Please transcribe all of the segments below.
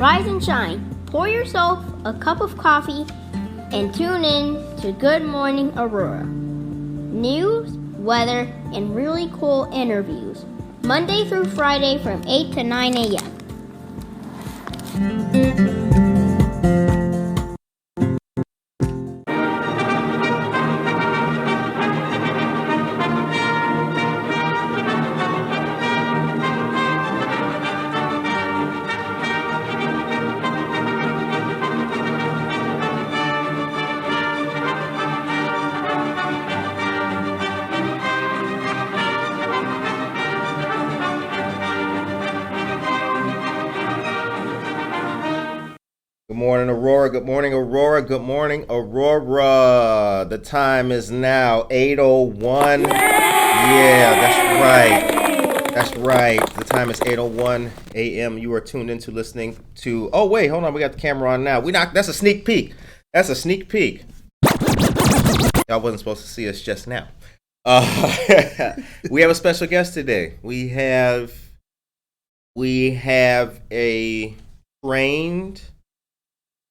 rise and shine. Pour yourself a cup of coffee and tune in to Good Morning Aurora. News, weather, and really cool interviews. Monday through Friday from 8 to 9 a.m. Good morning, Aurora. Good morning, Aurora. Good morning, Aurora. The time is now 8:01. Yeah, that's right. That's right. The time is 8:01 a.m. You are tuned into listening to... Oh, wait. Hold on. We got the camera on now. That's a sneak peek. That's a sneak peek. Y'all wasn't supposed to see us just now. We have a special guest today. We have a trained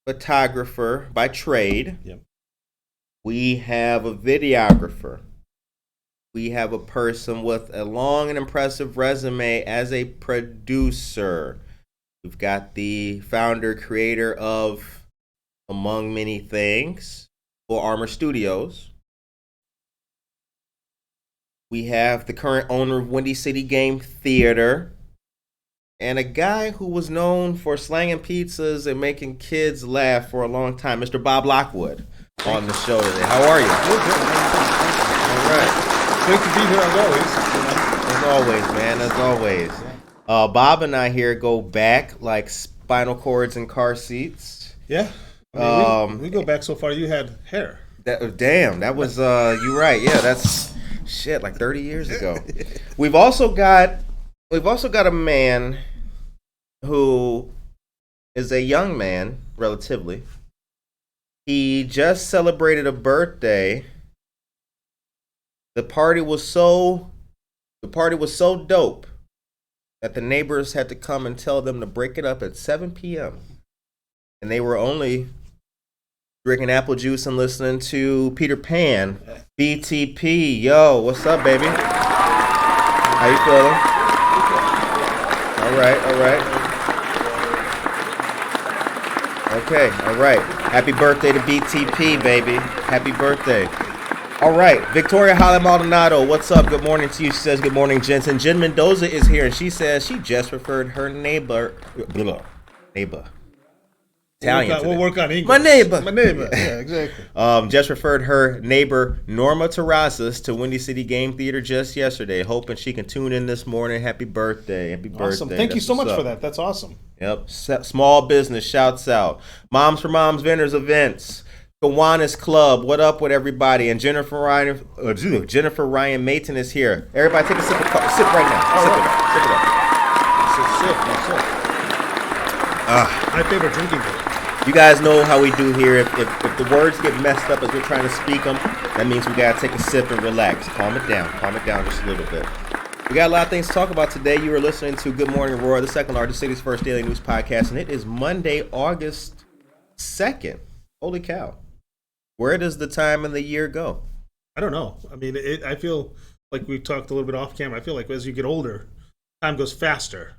photographer by trade. Yep. We have a videographer. We have a person with a long and impressive resume as a producer. We've got the founder, creator of, among many things, Full Armor Studios. We have the current owner of Windy City Game Theater. And a guy who was known for slanging pizzas and making kids laugh for a long time, Mr. Bob Lockwood, on the show today. How are you? Good. All right. Great to be here as always. As always, man, as always. Bob and I here go back like spinal cords and car seats. Yeah. I mean, we go back so far. You had hair. That was, you're right. Yeah, that's, shit, like 30 years ago. We've also got a man who is a young man, relatively. He just celebrated a birthday. The party was so dope that the neighbors had to come and tell them to break it up at 7 p.m. And they were only drinking apple juice and listening to Peter Pan. BTP, yo, what's up, baby? How you feeling? All right. Okay, all right. Happy birthday to BTP, baby. Happy birthday. All right, Victoria Holly Maldonado, what's up? Good morning to you. She says, good morning, Jensen. Jen Mendoza is here, and she says she just referred her neighbor. Italian. We'll work on English. My neighbor. Yeah, exactly. Just referred her neighbor Norma Terrazas to Windy City Game Theater just yesterday, hoping she can tune in this morning. Happy birthday. Happy birthday. Awesome. Thank you so much for that. That's awesome. Yep. Small business shouts out. Moms for Moms Vendors Events. Kiwanis Club. What up with everybody? And Jennifer Ryan Mayton is here. Everybody take a sip right now. Sip it up. My favorite drinking game. You guys know how we do here. If the words get messed up as we're trying to speak them, that means we gotta take a sip and relax. Calm it down just a little bit. We got a lot of things to talk about today. You are listening to Good Morning Aurora, the second largest city's first daily news podcast, and it is Monday, August 2nd. Holy cow. Where does the time of the year go? I don't know. I mean, I feel like we talked a little bit off camera. I feel like as you get older, time goes faster.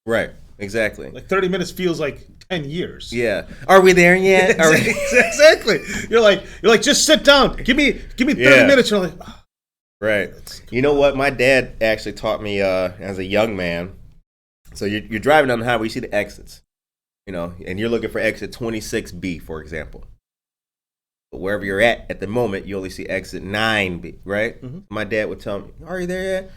Right, exactly. Like 30 minutes feels like 10 years. Yeah. Are we there yet? Exactly. You're like, just sit down. Give me 30 minutes. You're like, oh. Right. You know what? My dad actually taught me as a young man. So you're driving down the highway, you see the exits, and you're looking for exit 26B, for example. But wherever you're at the moment, you only see exit 9B, right? Mm-hmm. My dad would tell me, are you there yet?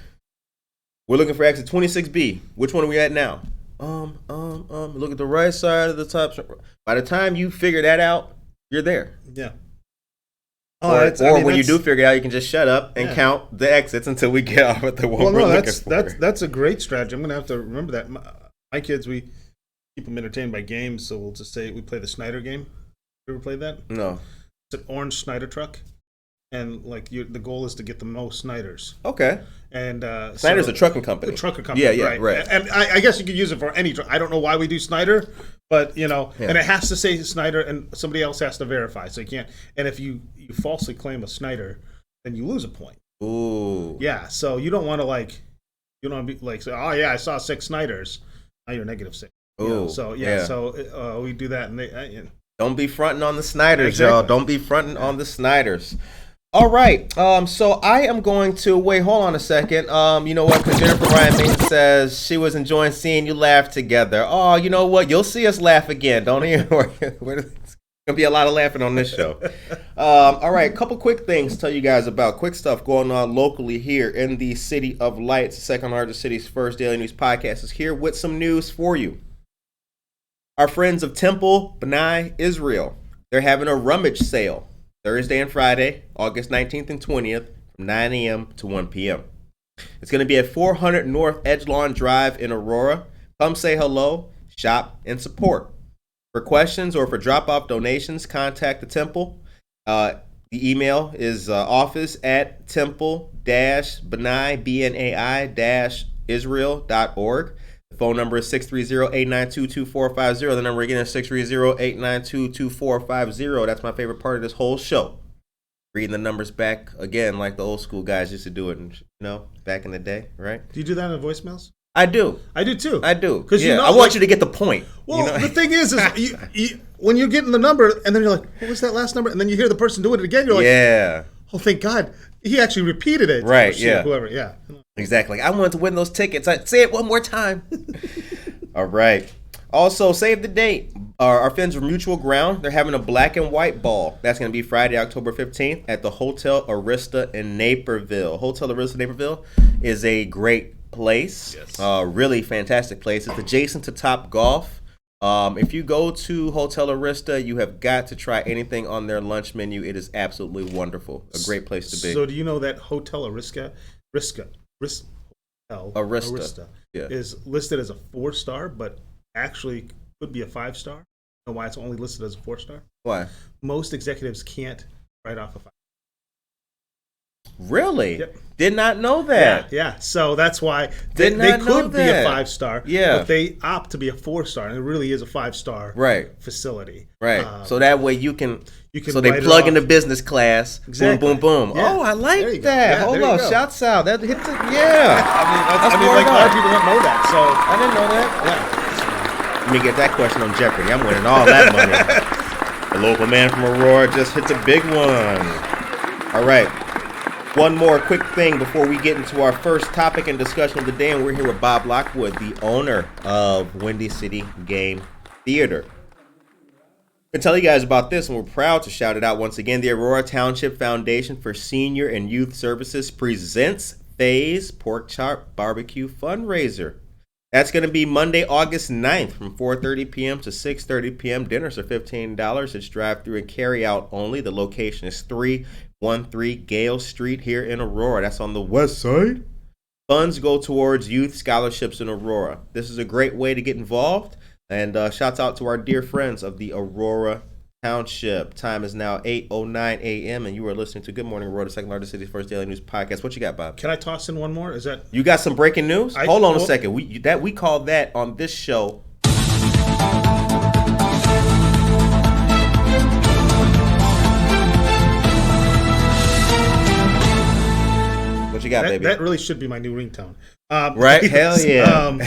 We're looking for exit 26B. Which one are we at now? Look at the right side of the top. By the time you figure that out, you're there. Yeah. When you do figure it out, you can just shut up and count the exits until we get off at the one we're looking for. That's a great strategy. I'm going to have to remember that. My kids, we keep them entertained by games, so we'll just say we play the Snyder game. You ever played that? No. It's an orange Snyder truck. and like the goal is to get the most Snyders. Okay. And Snyder's a trucking company. A trucking company. Yeah, right. And I guess you could use it for any truck. I don't know why we do Snyder, but and it has to say Snyder, and somebody else has to verify, so you can't. And if you falsely claim a Snyder, then you lose a point. Ooh. Yeah. So you don't want to you don't want to be like say, oh yeah, I saw 6 Snyders. Now you're -6. Ooh. So so we do that, and they. Don't be fronting on the Snyders, Exactly. y'all. Don't be fronting on the Snyders. All right. So I am going to wait. Hold on a second. You know what? Because Jennifer Ryan Mason says she was enjoying seeing you laugh together. Oh, you know what? You'll see us laugh again. Don't even worry. It's gonna be a lot of laughing on this show. All right. A couple quick things to tell you guys about. Quick stuff going on locally here in the City of Lights, the second largest city's first daily news podcast is here with some news for you. Our friends of Temple B'nai Israel, they're having a rummage sale Thursday and Friday, August 19th and 20th, from 9 a.m. to 1 p.m. It's going to be at 400 North Edgelawn Drive in Aurora. Come say hello, shop, and support. For questions or for drop-off donations, contact the Temple. The email is office@temple-bnai-israel.org. The phone number is 630-892-2450. The number again is 630-892-2450. That's my favorite part of this whole show. Reading the numbers back again like the old school guys used to do it, back in the day, right? Do you do that in voicemails? I do. I do too. I do. Because I want you to get the point. Well, the thing is you, when you're getting the number, and then you're like, what was that last number? And then you hear the person doing it again, you're like, yeah. Oh, thank God. He actually repeated it. Right, yeah. Whoever, yeah. Exactly. I wanted to win those tickets. I'd say it one more time. All right. Also, save the date. Our friends from Mutual Ground, they're having a black and white ball. That's going to be Friday, October 15th at the Hotel Arista in Naperville. Hotel Arista Naperville is a great place. Yes. Really fantastic place. It's adjacent to Top Golf. If you go to Hotel Arista, you have got to try anything on their lunch menu. It is absolutely wonderful. A great place to be. So do you know that Hotel Arista is listed as a 4-star, but actually could be a 5-star? You know why it's only listed as a 4-star? Why? Most executives can't write off a 5. Really? Yep. Did not know that. Yeah. So that's why Did they not know could be a that. 5-star. Yeah. But they opt to be a 4-star, and it really is a 5-star facility. Right. So that way you can so they write it plug off. into business class. Exactly. Boom, boom, boom. Yeah. Oh, I like There you that. go. Yeah, Hold there you on. go. Shouts out. That hit the, I yeah. mean, like a lot of people don't know that. So I didn't know that. yeah. Let me get that question on Jeopardy. I'm winning all that money. The local man from Aurora just hits a big one. All right. One more quick thing before we get into our first topic and discussion of the day, and we're here with Bob Lockwood, the owner of Windy City Game Theater. I can tell you guys about this, and we're proud to shout it out once again. The Aurora Township Foundation for Senior and Youth Services presents Faye's Pork Chop Barbecue Fundraiser. That's going to be Monday, August 9th from 4:30 p.m. to 6:30 p.m. Dinners are $15. It's drive-through and carry-out only. The location is 313 Gale Street here in Aurora. That's on the west side. Funds go towards youth scholarships in Aurora. This is a great way to get involved. And shouts out to our dear friends of the Aurora Township. Time is now 8:09 a.m. and you are listening to Good Morning Aurora, the second largest city's first daily news podcast. What you got, Bob? Can I toss in one more? Is that You got some breaking news? Hold on a second. We call that on this show. What you got, baby? That really should be my new ringtone. Right? Hell yeah.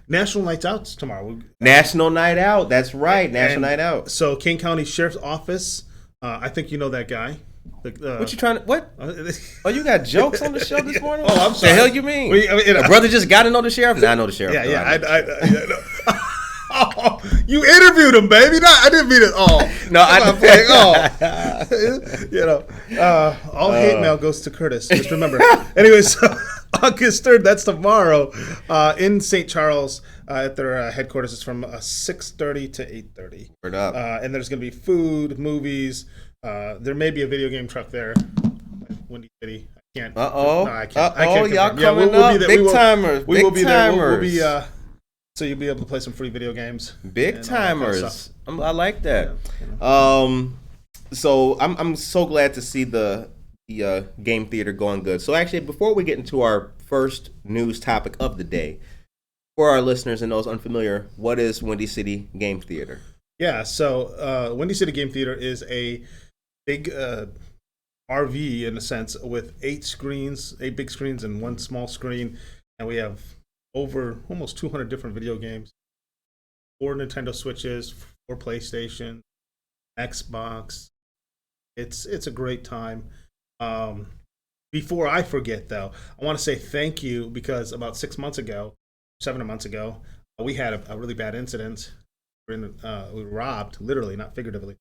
National Nights Out tomorrow. National Night Out. That's right. National Night Out. So King County Sheriff's Office. I think you know that guy. What you trying to? What? Oh, you got jokes on the show this morning? Oh, I'm sorry. The hell you mean? A brother just got to know the sheriff? Nah, I know the sheriff. Yeah. Oh, you interviewed him, baby. No, I didn't mean it. All hate mail goes to Curtis. Just remember. Anyway, so August 3rd, that's tomorrow, in St. Charles at their headquarters. It's from 6:30 to 8:30. Word up. And there's going to be food, movies. There may be a video game truck there. Windy City. I can't. Uh-oh. No, I can't. I can't y'all confirm. coming up. Big timers. We will be there. We'll Big be timers. so you'll be able to play some free video games. Big timers. I like that. Yeah, So I'm so glad to see the the game theater going good. So actually, before we get into our first news topic of the day, for our listeners and those unfamiliar, what is Windy City Game Theater? Yeah, so Windy City Game Theater is a big RV in a sense with 8 big screens and 1 small screen, and we have over almost 200 different video games, 4 Nintendo Switches, 4 PlayStation, Xbox. It's a great time. Before I forget, though, I want to say thank you because about 7 months ago, we had a really bad incident. We were robbed, literally, not figuratively,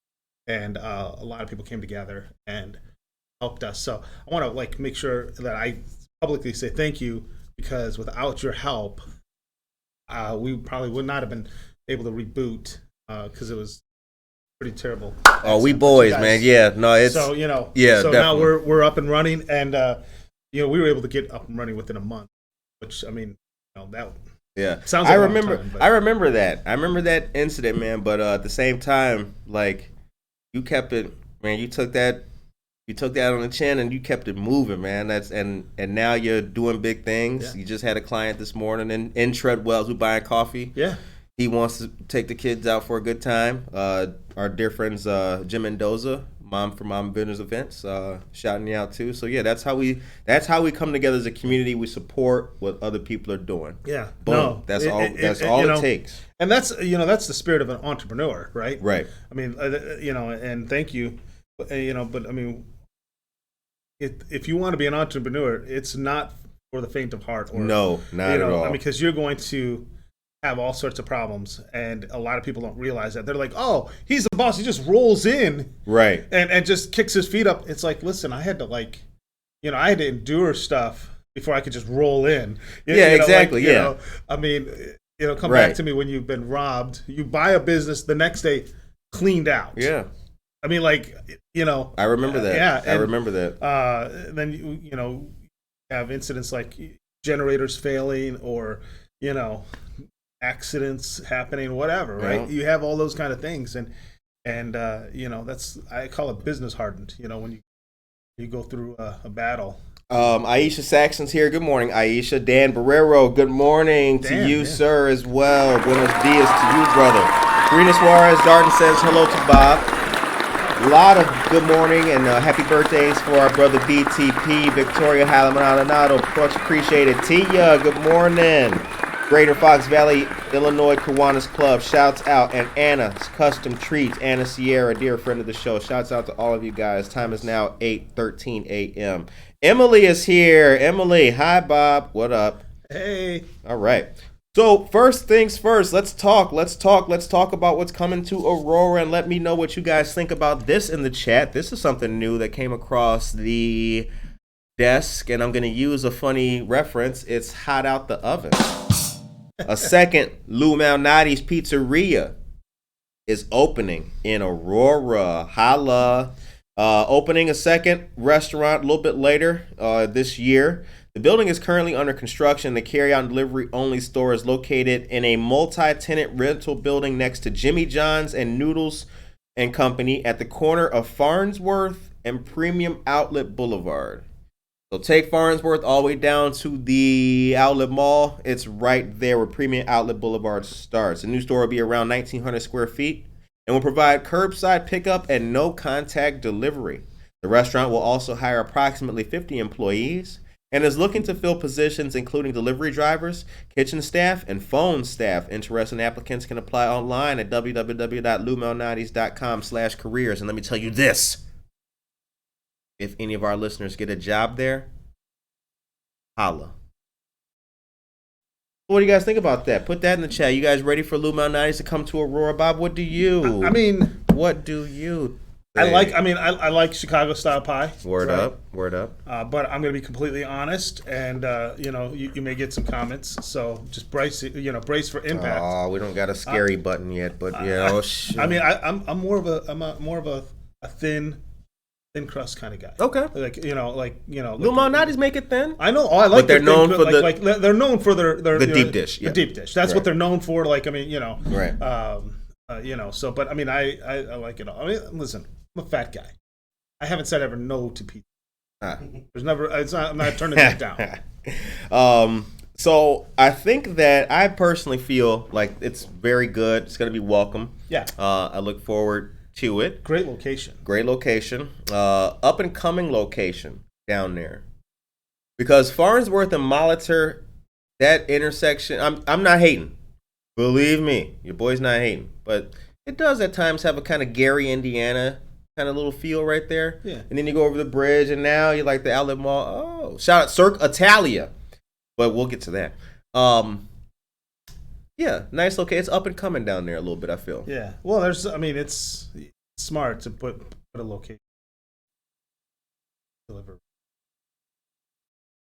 and a lot of people came together and helped us. So I want to make sure that I publicly say thank you because without your help, we probably would not have been able to reboot because it was pretty terrible. Oh, we boys, man. Yeah, no, it's so yeah. So definitely. now we're up and running, and we were able to get up and running within a month, which that. Yeah, sounds like I remember that. I remember that incident, man. But at the same time, you kept it, man. You took that on the chin and you kept it moving, man. And now you're doing big things. Yeah. You just had a client this morning in Treadwell's who buying coffee. Yeah. He wants to take the kids out for a good time. Our dear friends Jim Mendoza, Mom for Mom Business Events, shouting you out too. So yeah, that's how we come together as a community. We support what other people are doing. Yeah, boom. No, That's all it takes. And that's the spirit of an entrepreneur, right? Right. I mean, and thank you, but I mean, if you want to be an entrepreneur, it's not for the faint of heart. Or, no, not at all. I mean, because you're going to have all sorts of problems, and a lot of people don't realize that. They're like, "Oh, he's the boss. He just rolls in, right, and just kicks his feet up." It's like, listen, I had to endure stuff before I could just roll in. Exactly. I mean, come back to me when you've been robbed. You buy a business the next day, cleaned out. Yeah. I mean, I remember that. Yeah, I remember that. Then you have incidents like generators failing, or accidents happening, whatever, right? Yeah. You have all those kind of things, and that's, I call it business hardened. When you go through a battle. Aisha Saxon's here. Good morning, Aisha. Dan Barrero, good morning to you, sir, as well. Buenos dias to you, brother. Karina Suarez Darden says hello to Bob. A lot of good morning and happy birthdays for our brother BTP, Victoria Halamanado. Much appreciated. Tia, good morning. Greater Fox Valley, Illinois Kiwanis Club, shouts out. And Anna's Custom Treats, Anna Sierra, dear friend of the show. Shouts out to all of you guys. Time is now 8:13 a.m. Emily is here. Emily, hi, Bob. What up? Hey. All right. So first things first, let's talk about what's coming to Aurora, and let me know what you guys think about this in the chat. This is something new that came across the desk, and I'm going to use a funny reference. It's hot out the oven. A second Lumonites Pizzeria is opening in Aurora. Holla. Opening a second restaurant a little bit later this year. The building is currently under construction. The carry-out and delivery-only store is located in a multi-tenant rental building next to Jimmy John's and Noodles and Company at the corner of Farnsworth and Premium Outlet Boulevard. So take Farnsworth all the way down to the Outlet Mall. It's right there where Premium Outlet Boulevard starts. The new store will be around 1,900 square feet and will provide curbside pickup and no-contact delivery. The restaurant will also hire approximately 50 employees and is looking to fill positions including delivery drivers, kitchen staff, and phone staff. Interested applicants can apply online at www.lumonites.com/careers. And let me tell you this. If any of our listeners get a job there, holla. What do you guys think about that? Put that in the chat. You guys ready for Lumonites to come to Aurora? Bob, what do you? What do you think? I like Chicago style pie. Word up. But I'm going to be completely honest, and you may get some comments. So just brace for impact. Oh, we don't got a scary button yet, but shit. I mean, I'm more of a thin crust kind of guy. Okay. Lumonites make it thin. I know. Oh, I like. But they're known for they're known for their deep dish. Yeah. The deep dish. That's what they're known for. Right. So, but I mean, I like it all. I mean, listen, I'm a fat guy. I haven't said ever no to pizza. There's never. I'm not turning that down. So I think that I personally feel like it's very good. It's going to be welcome. Yeah. I look forward to it. Great location. Great location. Up and coming location down there. Because Farnsworth and Molitor, that intersection, I'm not hating. Believe me, your boy's not hating. But it does at times have a kind of Gary, Indiana kind of little feel right there. Yeah. And then you go over the bridge, and now you're like the outlet mall. Oh, shout out Cirque Italia. But we'll get to that. Yeah, nice location. It's up and coming down there a little bit, I feel. Yeah. Well, it's smart to put a location. Deliver.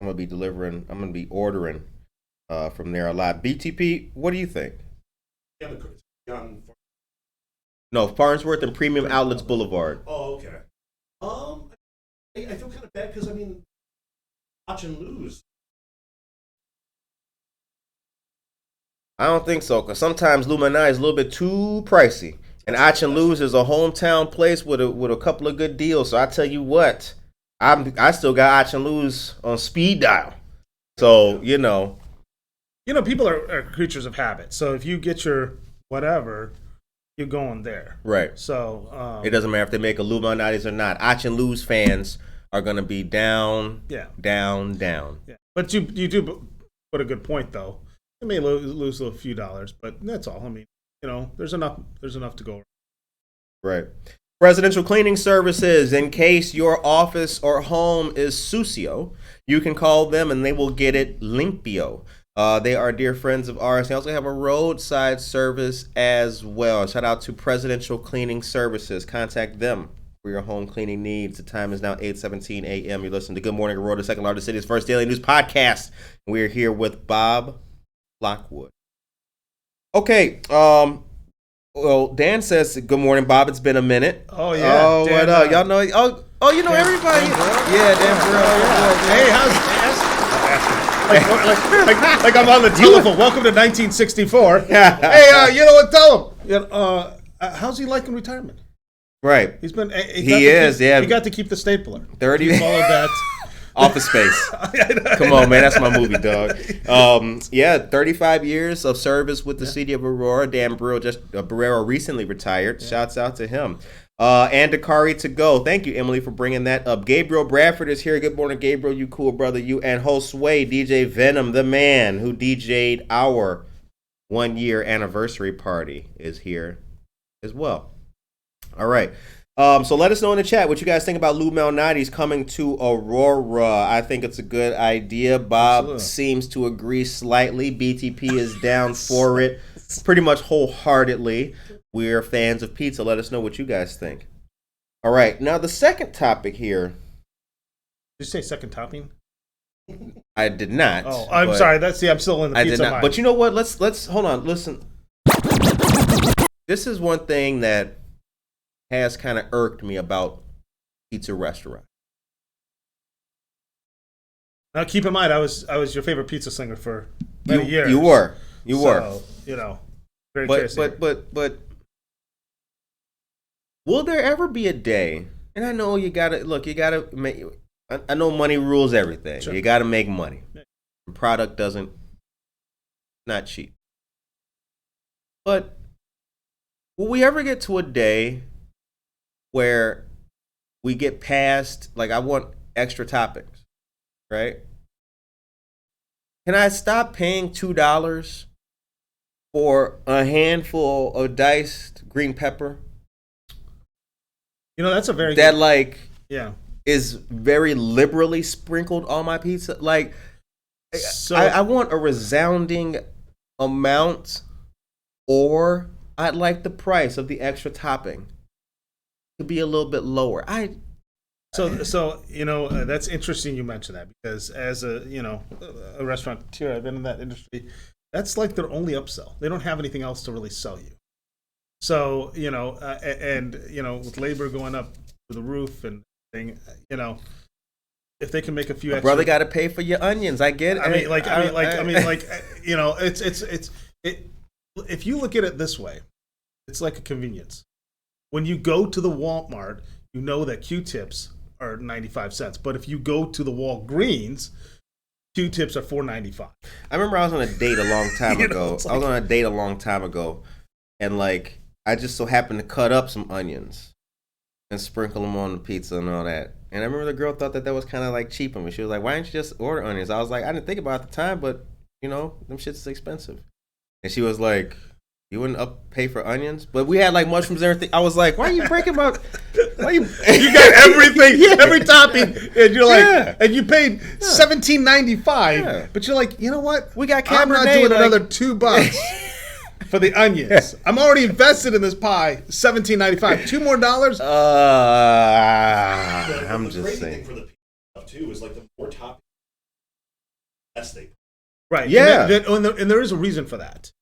I'm going to be ordering from there a lot. BTP, what do you think? No, Farnsworth and Premium Outlets Boulevard. Oh, okay. I feel kind of bad because watch and lose. I don't think so, because sometimes Lumonites is a little bit too pricey. And Ach and Lou's is a hometown place with a couple of good deals. So I tell you what, I still got Ach and Lou's on speed dial. So, people are creatures of habit. So if you get your whatever, you're going there. Right. So it doesn't matter if they make a Lumonites or not. Ach and Lou's fans are going to be down, down. Yeah. But you do put a good point, though. They may lose a few dollars, but that's all. I mean, there's enough to go around. Right. Residential cleaning services. In case your office or home is sucio, you can call them and they will get it limpio. They are dear friends of ours. They also have a roadside service as well. Shout out to Presidential Cleaning Services. Contact them for your home cleaning needs. The time is now 8:17 a.m. You're listening to Good Morning Aurora, the second largest city's first daily news podcast. We're here with Bob Lockwood. Okay, well, Dan says, good morning, Bob. It's been a minute. Oh, yeah. Oh, Dan, what up? Y'all know, you know everybody. Yeah, Dan Burrell. Hey, like I'm on the telephone. Welcome to 1964. Hey, you know what? Tell him. How's he liking retirement? Right. He's been. He got to keep the stapler. 30. He followed that. Office Space. Come on, man. That's my movie, dog. 35 years of service with the city of Aurora. Dan Barrero recently retired. Yeah. Shouts out to him. And Dakari to go. Thank you, Emily, for bringing that up. Gabriel Bradford is here. Good morning, Gabriel. You cool, brother. You and Josue, DJ Venom, the man who DJ'd our 1-year anniversary party, is here as well. All right. So let us know in the chat what you guys think about Lumonites coming to Aurora. I think it's a good idea. Bob seems to agree slightly. BTP is down for it pretty much wholeheartedly. We're fans of pizza. Let us know what you guys think. All right. Now, the second topic here. Did you say second topping? I did not. Oh, I'm sorry. I'm still in the pizza mind. But you know what? Let's hold on. Listen. This is one thing that has kind of irked me about pizza restaurant. Now, keep in mind, I was your favorite pizza slinger for many years. You were. Very curious. But will there ever be a day? And I know you gotta make. I know money rules everything. Sure. You gotta make money. The product not cheap. But will we ever get to a day where we get past, like, I want extra toppings, right? Can I stop paying $2 for a handful of diced green pepper? That's a very is very liberally sprinkled on my pizza. Like, so I want a resounding amount, or I'd like the price of the extra topping to be a little bit lower. So that's interesting you mentioned that, because as a restaurateur, I've been in that industry. That's like their only upsell. They don't have anything else to really sell you. So with labor going up to the roof and thing, if they can make a few extra, brother got to pay for your onions. I get it. It's if you look at it this way, it's like a convenience. When you go to the Walmart, you know that Q-tips are 95 cents. But if you go to the Walgreens, Q-tips are $4.95. I remember I was on a date a long time ago. It's I was on a date a long time ago, and like I just so happened to cut up some onions and sprinkle them on the pizza and all that. And I remember the girl thought that was kind of like cheap on me. She was like, "Why didn't you just order onions?" I was like, "I didn't think about it at the time, but you know, them shit's expensive." And she was like, "You wouldn't pay for onions?" But we had like mushrooms and everything. I was like, "Why are you breaking my? Why you? You got everything, every topping, and you're like, and you paid $17.95. Yeah. But you're like, you know what? We got I'm not Cabernet, doing like- another $2 for the onions. I'm already invested in this pie. $17.95. $2 more. I'm the just crazy saying. thing for the pizza stuff too is like the more topping, less they. Right. Yeah. And there is a reason for that.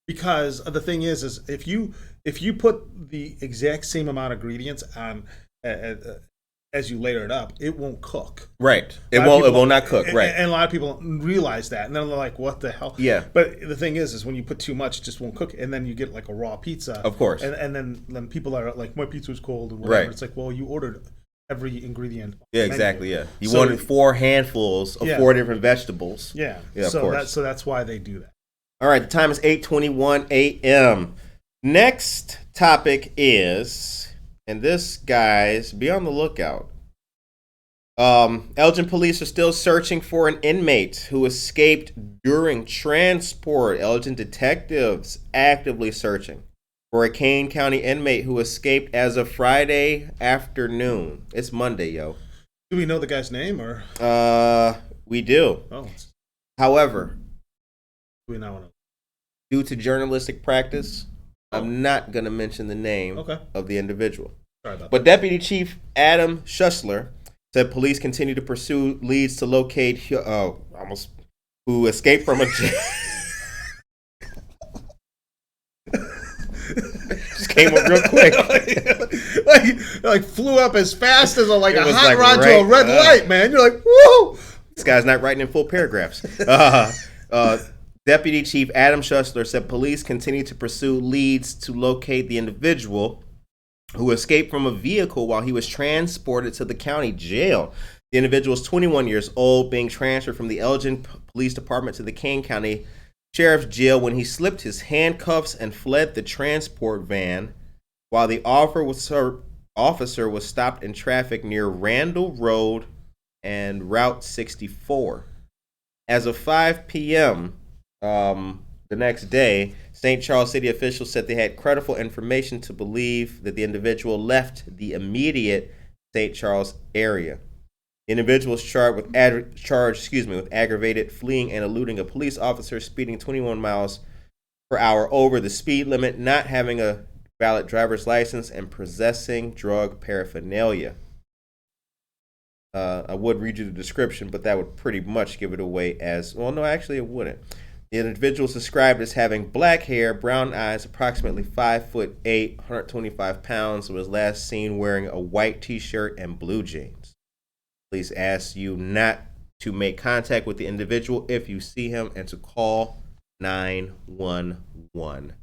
Because the thing is if you put the exact same amount of ingredients on as you layer it up, it won't cook. Right. It A lot of won't. It people- will not cook. Right. And a lot of people don't realize that, and then they're like, "What the hell?" Yeah. But the thing is when you put too much, it just won't cook, and then you get like a raw pizza. Of course. And then people are like, "My pizza's cold," and whatever. Right. It's like, well, you ordered every ingredient. Yeah, menu. exactly. Yeah, you So- wanted 4 handfuls of Yeah. 4 different vegetables. Yeah. Yeah, of so course. that's why they do that. All right, the time is 8:21 a.m. Next topic is, and this, guys, be on the lookout. Elgin police are still searching for an inmate who escaped during transport. Elgin detectives actively searching for a Kane County inmate who escaped as of Friday afternoon. It's Monday, yo. Do we know the guy's name or? We do. Oh, However, do we not want to? due to journalistic practice, I'm not going to mention the name Okay. of the individual. Sorry about But Deputy Chief Adam Schussler said police continue to pursue leads to locate who escaped from a jail. Just came up real quick. like flew up as fast as a It was hot like rod to right a red up. light, man. You're like, whoa! This guy's not writing in full paragraphs. Deputy Chief Adam Schussler said police continue to pursue leads to locate the individual who escaped from a vehicle while he was transported to the county jail. The individual is 21 years old, being transferred from the Elgin Police Department to the Kane County Sheriff's Jail when he slipped his handcuffs and fled the transport van while the officer was stopped in traffic near Randall Road and Route 64. As of 5 p.m., the next day, St. Charles City officials said they had credible information to believe that the individual left the immediate St. Charles area. The individual was charged with aggravated fleeing and eluding a police officer, speeding 21 miles per hour over the speed limit, not having a valid driver's license, and possessing drug paraphernalia. I would read you the description, but that would pretty much give it away as, well, no, actually it wouldn't. The individual is described as having black hair, brown eyes, approximately 5'8", 125 pounds, and was last seen wearing a white t-shirt and blue jeans. Police ask you not to make contact with the individual if you see him and to call 911.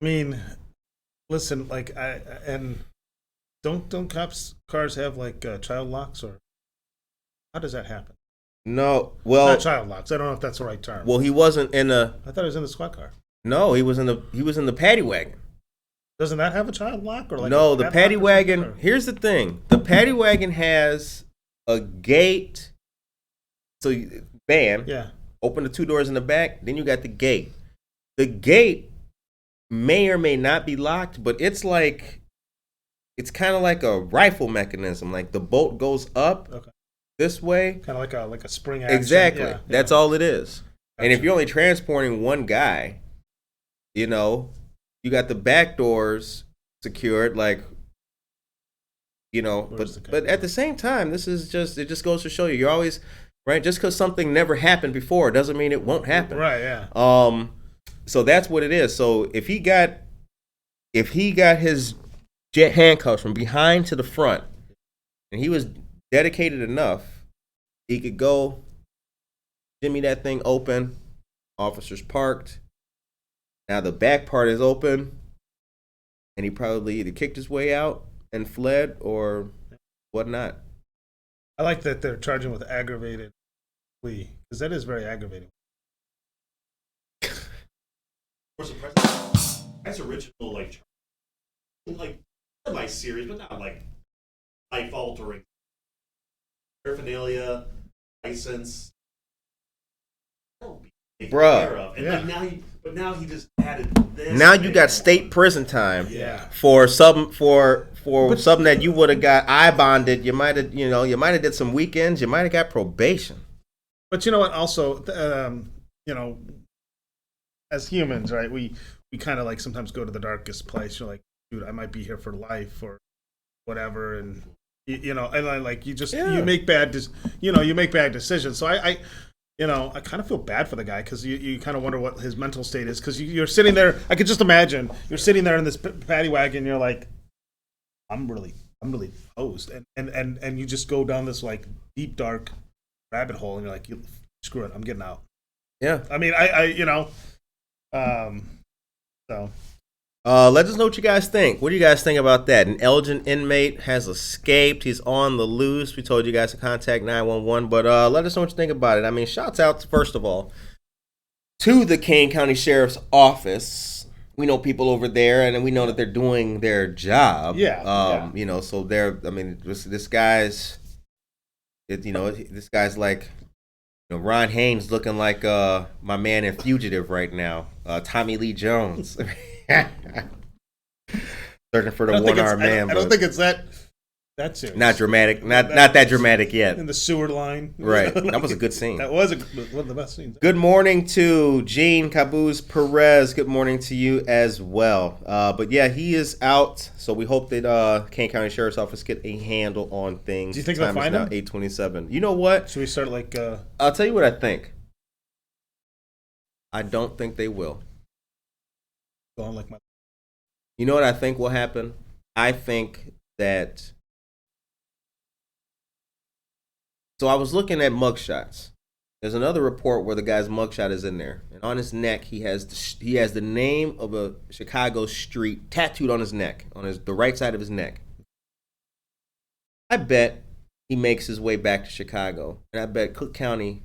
I mean, listen, like don't cars have like child locks, or how does that happen? No, well, Not child locks. I don't know if that's the right term. well, he wasn't in a. I thought it was in the squad car. No, he was in the paddy wagon. Doesn't that have a child lock or like? No, a the padlock paddy or wagon. something, or- Here's the thing: the paddy wagon has a gate. So, bam. Yeah. Open the 2 doors in the back. Then you got the gate. The gate may or may not be locked, but it's kind of like a rifle mechanism. Like the bolt goes up Okay. this way. Kind of like a spring action. Exactly. Yeah, That's yeah. all it is. And if Gotcha. you're only transporting one guy, you know, you got the back doors secured, like, you know, Where's but the at the same time, it just goes to show you're always right. Just because something never happened before doesn't mean it won't happen. Right. Yeah. So that's what it is. So if he got his jet handcuffs from behind to the front, and he was dedicated enough, he could go jimmy that thing open. Officers parked. Now the back part is open, and he probably either kicked his way out and fled or whatnot. I like that they're charging with aggravated plea because that is very aggravating. Of course, the president. That's original, like semi-serious, but not like life-altering paraphernalia, license. Bruh. And Yeah. now he just added this. Now you got state prison time Yeah. for something that you would have got I-bonded. You might have did some weekends. You might have got probation. But you know what? Also, as humans, right? We kind of like sometimes go to the darkest place. You're like, dude, I might be here for life or whatever, and and like you make bad decisions. So I kind of feel bad for the guy because you kind of wonder what his mental state is because you're sitting there. I could just imagine you're sitting there in this paddy wagon. You're like, I'm really posed, and you just go down this like deep dark rabbit hole, and you're like, screw it, I'm getting out. Yeah. I mean, so. Let us know what you guys think. What do you guys think about that? An Elgin inmate has escaped. He's on the loose. We told you guys to contact 911, but let us know what you think about it. I mean, shouts out, first of all, to the Kane County Sheriff's Office. We know people over there, and we know that they're doing their job. Yeah. So they're, I mean, this guy's like, Ron Haynes looking like my man in Fugitive right now. Tommy Lee Jones. Searching for the one-armed man. I don't think it's that serious. Not dramatic. Not that dramatic yet. In the sewer line. Right. That was a good scene. That was one of the best scenes. Good morning to Gene Caboose Perez. Good morning to you as well. But yeah, he is out. So we hope that Kane County Sheriff's Office get a handle on things. Do you think they'll find him? 8:27. You know what? Should we start like? I'll tell you what I think. I don't think they will. Going like my. You know what I think will happen? I think that. So I was looking at mugshots. There's another report where the guy's mugshot is in there, and on his neck he has the name of a Chicago street tattooed on his neck, on the right side of his neck. I bet he makes his way back to Chicago, and I bet Cook County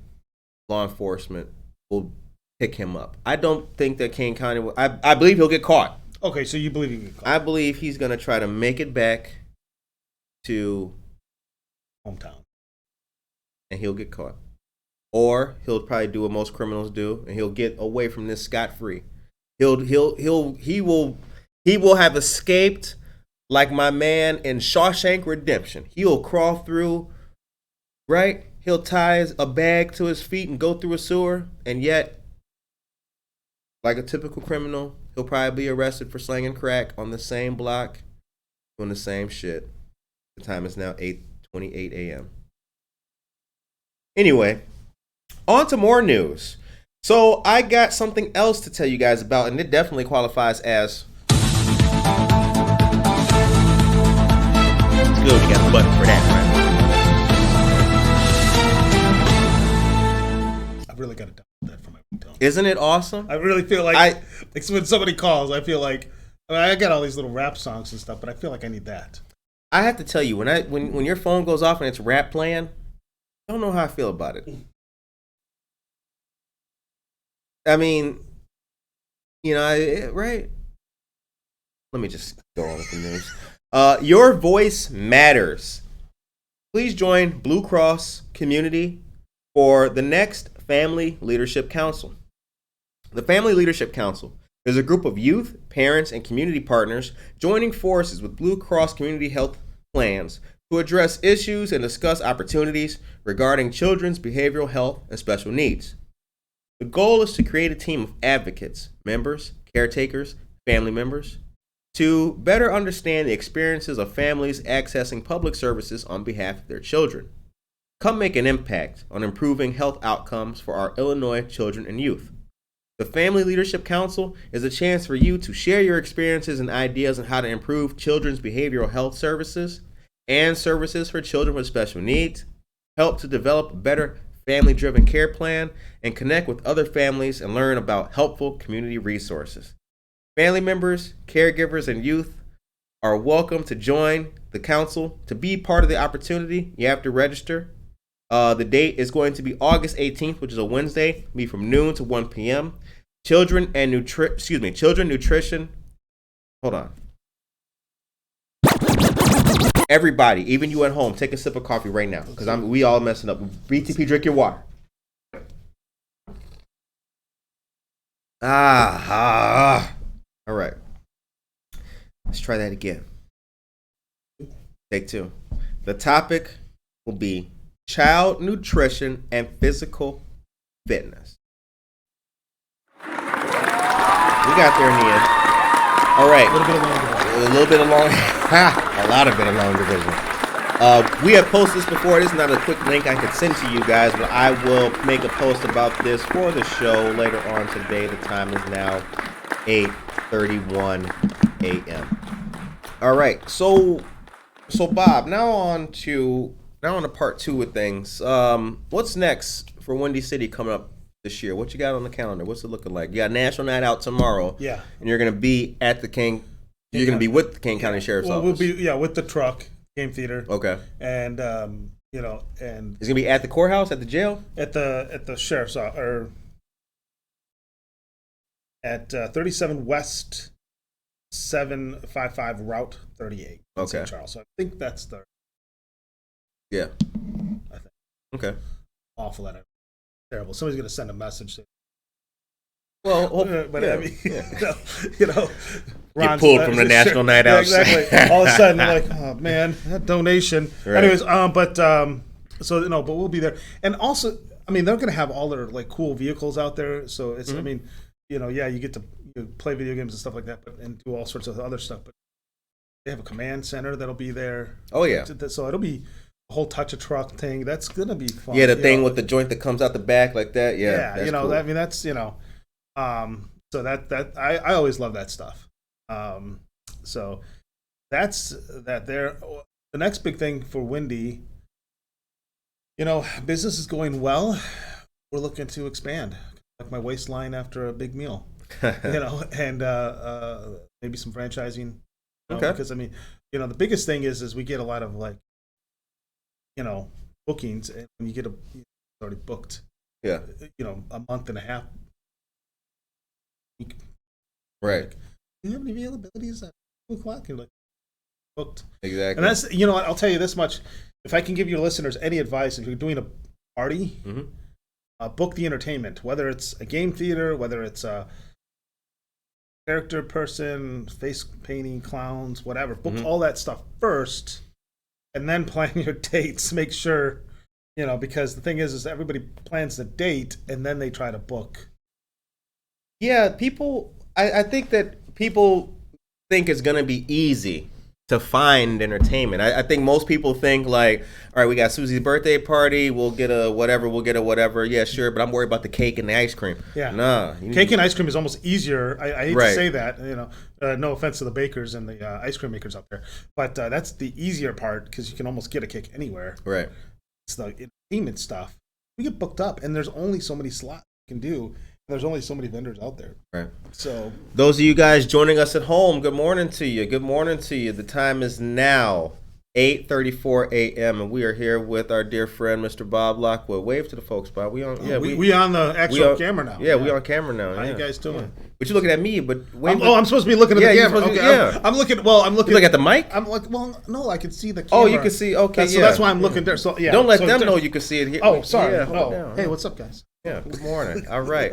law enforcement will pick him up. I don't think that Kane County will. I believe he'll get caught. Okay, so you believe he can get caught? I believe he's going to try to make it back to hometown, and he'll get caught. Or he'll probably do what most criminals do, and he'll get away from this scot-free. He will have escaped like my man in Shawshank Redemption. He'll crawl through, right? He'll tie a bag to his feet and go through a sewer, and yet, like a typical criminal, he'll probably be arrested for slanging crack on the same block, doing the same shit. The time is now 8:28 a.m. Anyway, on to more news. So I got something else to tell you guys about, and it definitely qualifies as... It's good, we got a button for that, right? I really got to download that for my ringtone. Isn't it awesome? I really feel like when somebody calls, I feel like I got all these little rap songs and stuff, but I feel like I need that. I have to tell you, when your phone goes off and it's rap playing, I don't know how I feel about it. I mean, right? Let me just go on with the news. Your voice matters. Please join Blue Cross Community for the next Family Leadership Council. The Family Leadership Council is a group of youth, parents, and community partners joining forces with Blue Cross Community Health Plans to address issues and discuss opportunities regarding children's behavioral health and special needs. The goal is to create a team of advocates, members, caretakers, family members, to better understand the experiences of families accessing public services on behalf of their children. Come make an impact on improving health outcomes for our Illinois children and youth. The Family Leadership Council is a chance for you to share your experiences and ideas on how to improve children's behavioral health services and services for children with special needs, help to develop a better family-driven care plan, and connect with other families and learn about helpful community resources. Family members, caregivers, and youth are welcome to join the council. To be part of the opportunity, you have to register. The date is going to be August 18th, which is a Wednesday. Be from noon to 1 p.m. Children nutrition. Hold on. Everybody, even you at home, take a sip of coffee right now, because we all messing up. BTP, drink your water. All right. Let's try that again. Take two. The topic will be child nutrition and physical fitness. We got there in the end. All right. A little bit of long a lot of bit of long division. We have posted this before. This is not a quick link I could send to you guys, but I will make a post about this for the show later on today. The time is now 8:31 a.m. All right. So Bob, now on to part two of things. What's next for Windy City coming up this year? What you got on the calendar? What's it looking like? You got National Night Out tomorrow. Yeah. And you're going to be at the King. You're going to be with the King County Sheriff's Office. We'll be with the truck, Game Theater. Okay. And and it's going to be at the courthouse, at the jail, at the sheriff's office, or at 37 West 755 Route 38. Okay. St. Charles. So I think that's the. Yeah. I think. Okay. Awful at it. Terrible. Somebody's going to send a message. Well, but yeah, I mean, yeah. Ron's, get pulled from the National Night Out. Yeah, exactly. All of a sudden, like, oh man, that donation. Right. Anyways, but we'll be there, and also, I mean, they're gonna have all their like cool vehicles out there. So it's, I mean, you get to play video games and stuff like that, and do all sorts of other stuff. But they have a command center that'll be there. Oh yeah. So it'll be a whole touch a truck thing. That's gonna be fun. Yeah, the thing with the joint that comes out the back like that. Yeah. Yeah, cool. I mean, that's so that I always love that stuff. So that's that there. The next big thing for Windy, business is going well. We're looking to expand, like my waistline after a big meal, and maybe some franchising. Okay. Because I mean, the biggest thing is we get a lot of like, bookings, and when you get already booked. Yeah. A month and a half. Right. Like, do you have any availabilities at 2 o'clock? You're like, booked. Exactly. And that's, I'll tell you this much. If I can give your listeners any advice, if you're doing a party, book the entertainment, whether it's a game theater, whether it's a character person, face painting, clowns, whatever. Book all that stuff first, and then plan your dates. Make sure, because the thing is everybody plans the date, and then they try to book. Yeah, I think that people think it's going to be easy to find entertainment. I think most people think like, all right, we got Susie's birthday party, we'll get a whatever. Yeah, sure, but I'm worried about the cake and the ice cream. Yeah. Nah. Cake and ice cream is almost easier. I hate to say that, no offense to the bakers and the ice cream makers out there, but that's the easier part because you can almost get a cake anywhere. Right. It's the entertainment stuff. We get booked up, and there's only so many slots you can do. There's only so many vendors out there. Right. So those of you guys joining us at home, good morning to you. Good morning to you. The time is now 8:34 a.m. and we are here with our dear friend, Mr. Bob Lockwood. Wave to the folks, Bob. We on? Yeah, we on the actual camera now. Yeah, we on camera now. How you guys doing? Yeah. But you're looking at me. But wave I'm supposed to be looking at the camera. Okay. Yeah. I'm looking. Well, I'm looking. You look at the mic. I'm like, well, no, I can see the camera. Oh, you can see. Okay, So that's why I'm looking there. So yeah. Don't let them know you can see it here. Oh, sorry. Yeah, hey, what's up, guys? Yeah, good morning. All right.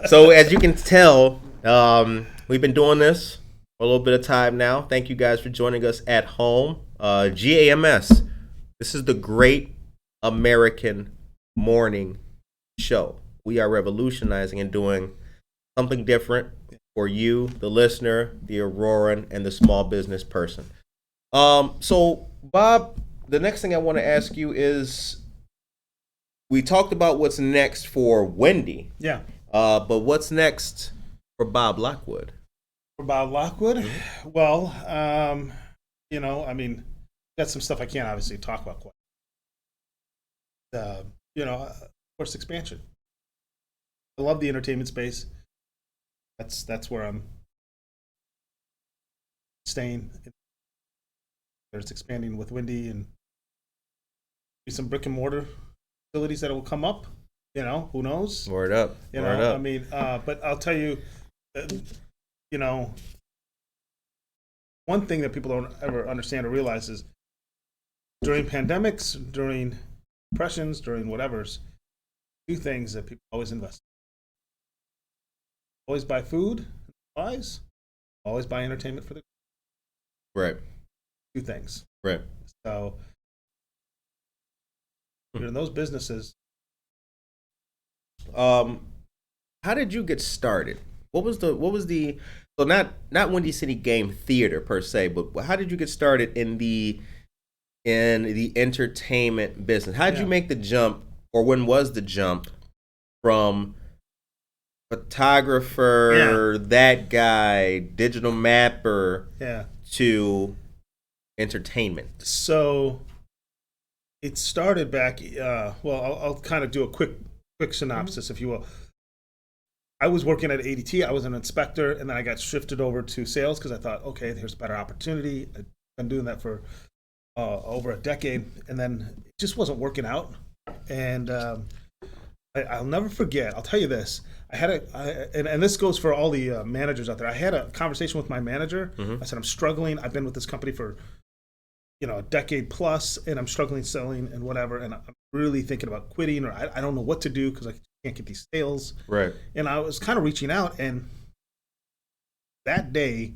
So as you can tell, we've been doing this for a little bit of time now. Thank you guys for joining us at home. GAMS. This is the Great American Morning Show. We are revolutionizing and doing something different for you, the listener, the Auroran, and the small business person. So, Bob, the next thing I want to ask you is, we talked about what's next for Wendy. Yeah. But what's next for Bob Lockwood? For Bob Lockwood? Well, I mean, got some stuff I can't obviously talk about quite. Of course, expansion. I love the entertainment space. That's where I'm staying. There's expanding with Windy and some brick and mortar facilities that will come up. You know, who knows? Word up. You Word know, up. I mean, but I'll tell you, you know, one thing that people don't ever understand or realize is during pandemics, during depressions, during whatever's, two things that people always invest in. Always buy food, supplies, always buy entertainment for the Right. two things. Right. So you're in those businesses. How did you get started? What was the so not Windy City Game Theater per se, but how did you get started in the entertainment business? How did you make the jump, or when was the jump from photographer, that guy, digital mapper, to entertainment? So it started back. Well, I'll kind of do a quick synopsis, if you will. I was working at ADT. I was an inspector, and then I got shifted over to sales because I thought, okay, there's a better opportunity. I've been doing that for over a decade, and then it just wasn't working out. And I'll never forget. I'll tell you this. I had and this goes for all the managers out there. I had a conversation with my manager. I said, I'm struggling. I've been with this company for a decade plus, and I'm struggling selling and whatever, and I'm really thinking about quitting, or I don't know what to do because I can't get these sales. Right. And I was kind of reaching out, and that day,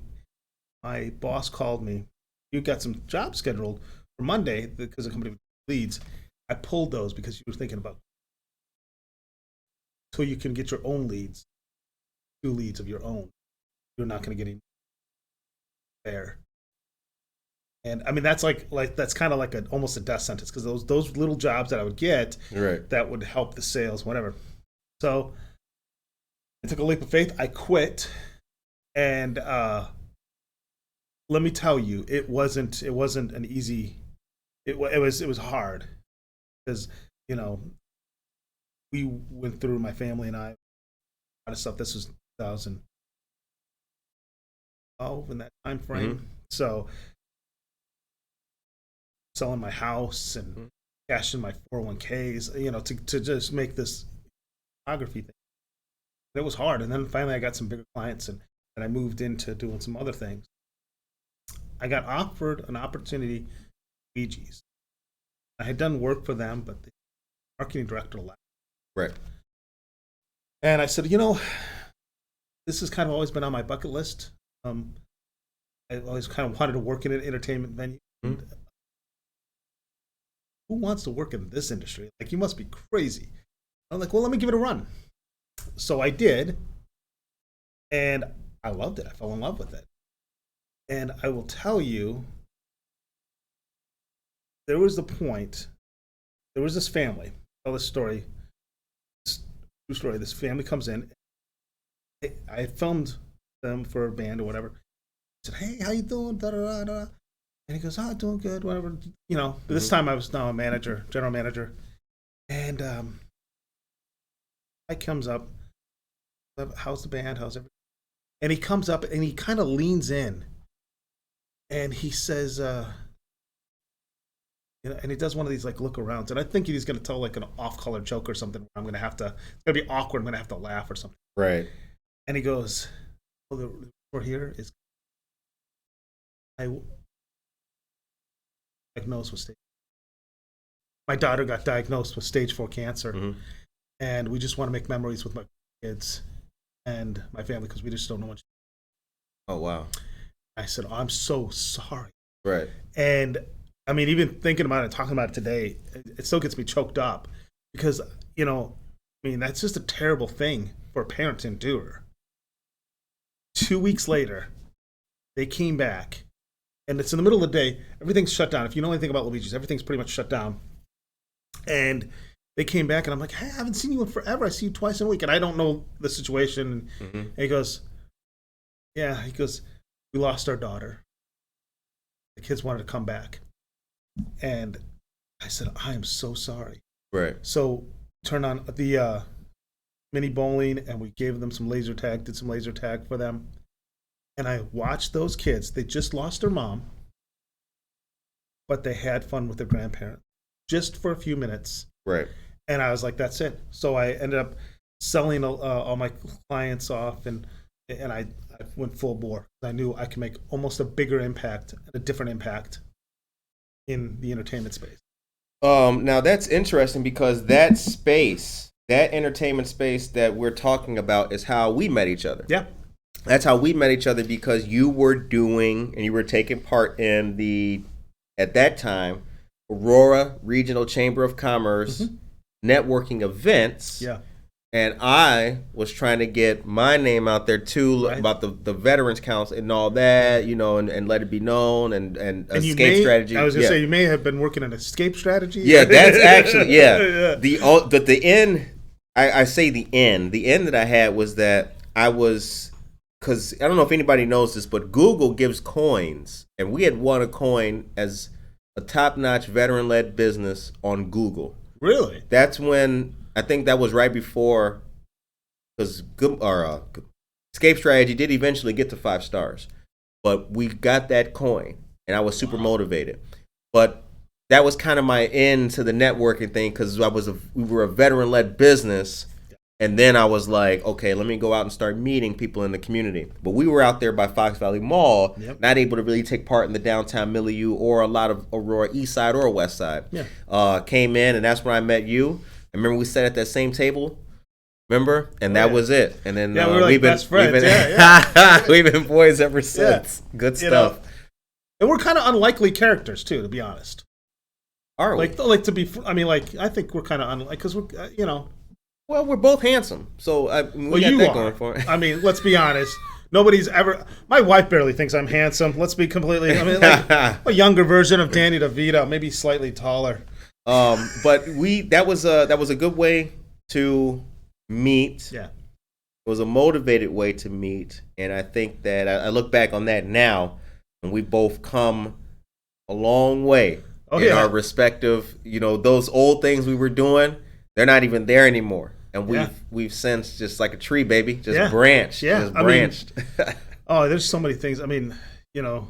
my boss called me. You got some jobs scheduled for Monday because the company leads. I pulled those because you were thinking about so you can get your own leads, 2 leads of your own. You're not going to get any there. And I mean, that's like that's kind of like almost a death sentence because those little jobs that I would get that would help the sales, whatever. So I took a leap of faith. I quit, and let me tell you, it wasn't an easy. It was hard because we went through, my family and I, a lot of stuff. This was 2012 in that time frame. So selling my house and cashing my 401ks, to just make this photography thing. It was hard. And then finally I got some bigger clients, and I moved into doing some other things. I got offered an opportunity, Fiji's. I had done work for them, but the marketing director left. Right. And I said, this has kind of always been on my bucket list. I always kind of wanted to work in an entertainment venue. Who wants to work in this industry? Like, you must be crazy. I'm like, well, let me give it a run. So I did, and I loved it. I fell in love with it. And I will tell you, there was this family. I'll tell this story. This true story. This family comes in. I filmed them for a band or whatever. I said, hey, how you doing? Da, da, da, da. And he goes, oh, doing good, whatever. This time I was now a manager, general manager. And I comes up, how's the band? How's everything? And he comes up and he kind of leans in. And he says, and he does one of these like look arounds. And I think he's going to tell like an off-color joke or something. I'm going to have to, it's going to be awkward. I'm going to have to laugh or something. Right. And he goes, well, the report here is diagnosed with my daughter got diagnosed with stage 4 cancer, and we just want to make memories with my kids and my family because we just don't know what. Oh wow! I said, oh, I'm so sorry. Right. And I mean, even thinking about it, talking about it today, it still gets me choked up because that's just a terrible thing for a parent to endure. 2 weeks later, they came back. And it's in the middle of the day. Everything's shut down. If you know anything about Luigi's, everything's pretty much shut down. And they came back, and I'm like, hey, I haven't seen you in forever. I see you twice a week. And I don't know the situation. And he goes, yeah. He goes, we lost our daughter. The kids wanted to come back. And I said, I am so sorry. Right. So turned on the mini bowling, and we gave them some laser tag, did some laser tag for them. And I watched those kids. They just lost their mom, but they had fun with their grandparents just for a few minutes. Right. And I was like, that's it. So I ended up selling all my clients off, and I went full bore. I knew I could make almost a bigger impact, a different impact in the entertainment space. Now that's interesting because that space, that entertainment space that we're talking about is how we met each other. Yeah. That's how we met each other because you were doing and you were taking part in the, at that time, Aurora Regional Chamber of Commerce networking events. Yeah. And I was trying to get my name out there too, Right. about the Veterans Council and all that, you know, and let it be known and escape strategy. I was going to say, you may have been working on escape strategy. Yeah, that's actually, Yeah. The end, I say the end that I had was that I was, because I don't know if anybody knows this, but Google gives coins, and we had won a coin as a top-notch veteran-led business on Google. Really? That's when, I think that was right before, because Escape Strategy did eventually get to 5 stars, but we got that coin, and I was super motivated. But that was kind of my end to the networking thing, because we were a veteran-led business. And then I was like, okay, let me go out and start meeting people in the community. But we were out there by Fox Valley Mall, not able to really take part in the downtown milieu or a lot of Aurora East Side or West Side. Yeah. Came in, and that's when I met you. I remember we sat at that same table. Remember? And that was it. And then we were like best friends. We've been boys ever since. Yeah. Good stuff. And we're kind of unlikely characters too, to be honest. Are we? Like to be? I mean, like I think we're kind of unlike because we're Well, we're both handsome, so we got that going for it. I mean, let's be honest. Nobody's ever. My wife barely thinks I'm handsome. Let's be completely. I mean, like a younger version of Danny DeVito, maybe slightly taller. But that was a good way to meet. Yeah, it was a motivated way to meet, and I think that I look back on that now, and we both come a long way in our respective. You know, those old things we were doing. They're not even there anymore, and we've since just like a tree, baby, just branched, just branched. Oh, there's so many things. I mean, I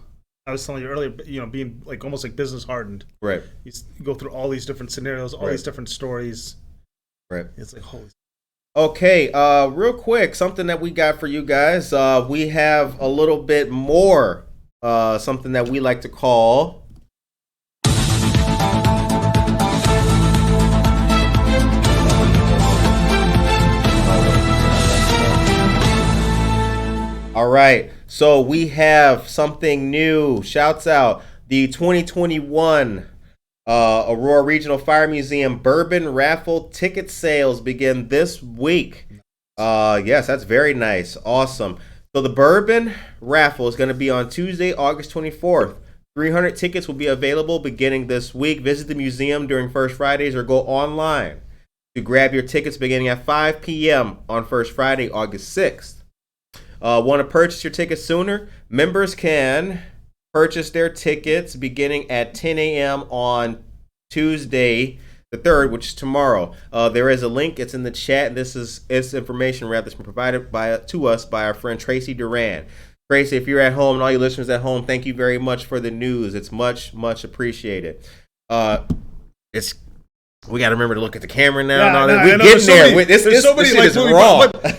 was telling you earlier, being like almost like business hardened. Right. You go through all these different scenarios, all these different stories. Right. It's like holy. Okay, real quick, something that we got for you guys. We have a little bit more, something that we like to call. All right, so we have something new. Shouts out the 2021 Aurora Regional Fire Museum Bourbon Raffle ticket sales begin this week. Yes, that's very nice. Awesome. So the Bourbon Raffle is going to be on Tuesday, August 24th. 300 tickets will be available beginning this week. Visit the museum during First Fridays or go online to grab your tickets beginning at 5 p.m. on First Friday, August 6th. Want to purchase your tickets sooner? Members can purchase their tickets beginning at 10 a.m. on Tuesday the 3rd, which is tomorrow. There is a link. It's in the chat. It's information that's been provided to us by our friend Tracy Duran. Tracy, if you're at home and all your listeners at home, thank you very much for the news. It's much, much appreciated. We got to remember to look at the camera now. We're getting there. There's so many like raw. But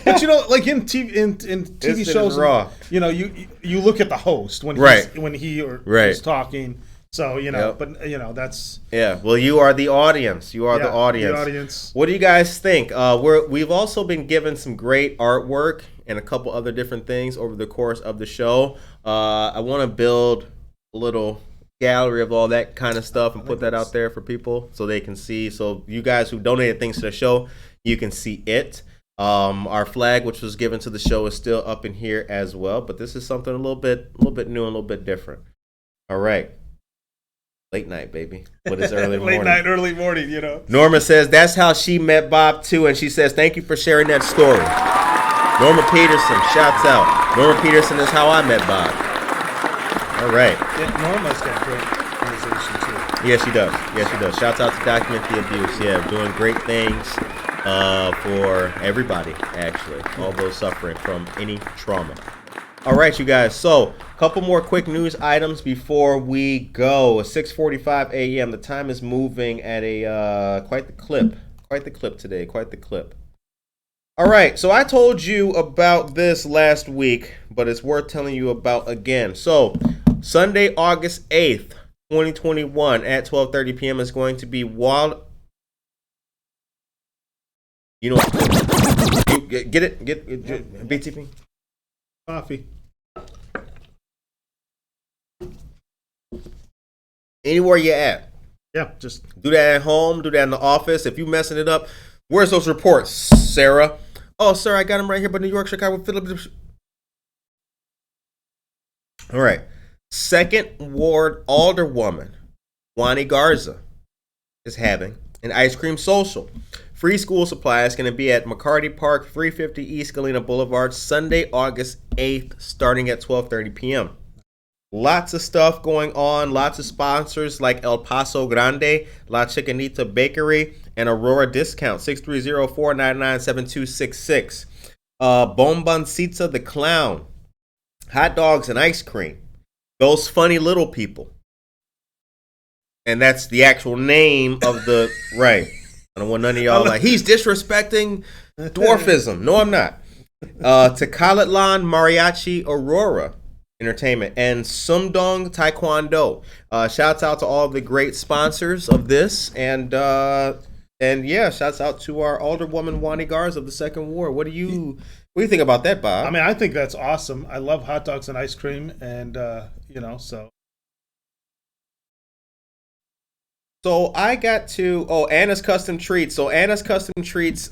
like in TV shows, raw. You look at the host when he is talking. So that's Well, you are the audience. The audience. What do you guys think? We've also been given some great artwork and a couple other different things over the course of the show. I want to build a little gallery of all that kind of stuff and put that out there for people so they can see. So you guys who donated things to the show, you can see it. Our flag, which was given to the show, is still up in here as well. But this is something a little bit new and a little bit different. All right. Late night, baby. What is early morning? Early morning, Norma says that's how she met Bob too, and she says thank you for sharing that story. Norma Peterson, shouts out. Norma Peterson is how I met Bob. All right. Yeah, Norma's got great organization too. Yes, she does. Shouts out to Document the Abuse. Yeah, doing great things for everybody, actually. All those suffering from any trauma. All right, you guys. So, a couple more quick news items before we go. 6:45 a.m. The time is moving at a quite the clip. Quite the clip today. Quite the clip. All right. So I told you about this last week, but it's worth telling you about again. So, Sunday, August 8th, 2021 at 12:30 p.m. is going to be Wild. You know, get it? Get BTP? Coffee. Anywhere you at. Yeah, just Do that at home, do that in the office. If you messing it up, where's those reports, Sarah? Oh, sir, I got them right here, but New York, Chicago, Phillips. All right. Second Ward Alderwoman, Wani Garza, is having an ice cream social. Free school supply is going to be at McCarty Park, 350 East Galena Boulevard, Sunday, August 8th, starting at 12:30 p.m. Lots of stuff going on. Lots of sponsors like El Paso Grande, La Chicanita Bakery, and Aurora Discount, 630-499-7266. Bomboncita the Clown, hot dogs and ice cream. Those funny little people. And that's the actual name of the, right. I don't want none of y'all like, he's disrespecting dwarfism. No, I'm not. Tekalatlan Mariachi Aurora Entertainment and Sumdong Taekwondo. Shouts out to all of the great sponsors of this, and yeah, shouts out to our alderwoman Wani Garza of the Second Ward. What do you think about that, Bob? I mean, I think that's awesome. I love hot dogs and ice cream, and so. So I got to Anna's Custom Treats. So Anna's Custom Treats